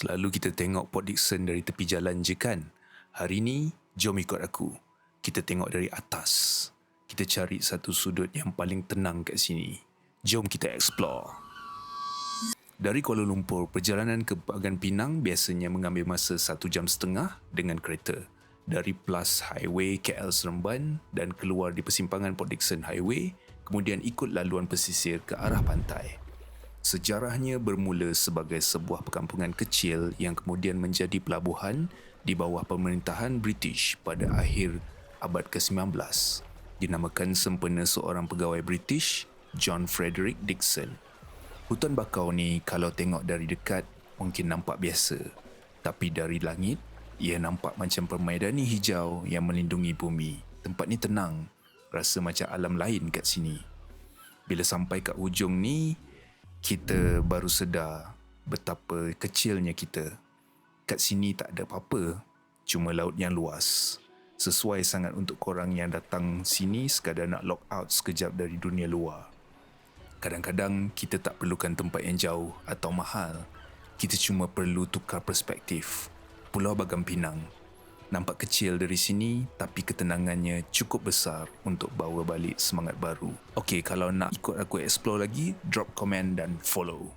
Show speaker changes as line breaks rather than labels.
Selalu kita tengok Port Dickson dari tepi jalan je kan? Hari ni, jom ikut aku. Kita tengok dari atas. Kita cari satu sudut yang paling tenang kat sini. Jom kita explore. Dari Kuala Lumpur, perjalanan ke Bagan Pinang biasanya mengambil masa 1.5 jam dengan kereta. Dari Plus Highway KL Seremban dan keluar di persimpangan Port Dickson Highway, kemudian ikut laluan pesisir ke arah pantai. Sejarahnya bermula sebagai sebuah perkampungan kecil yang kemudian menjadi pelabuhan di bawah pemerintahan British pada akhir abad ke-19. Dinamakan sempena seorang pegawai British, John Frederick Dickson. Hutan bakau ni kalau tengok dari dekat mungkin nampak biasa. Tapi dari langit, ia nampak macam permaidani hijau yang melindungi bumi. Tempat ni tenang, rasa macam alam lain kat sini. Bila sampai kat hujung ni, kita baru sedar betapa kecilnya kita. Kat sini tak ada apa-apa, cuma laut yang luas. Sesuai sangat untuk korang yang datang sini sekadar nak lock out sekejap dari dunia luar. Kadang-kadang kita tak perlukan tempat yang jauh atau mahal. Kita cuma perlu tukar perspektif. Pulau Bagan Pinang nampak kecil dari sini, tapi ketenangannya cukup besar untuk bawa balik semangat baru. Okey, kalau nak ikut aku explore lagi, drop komen dan follow.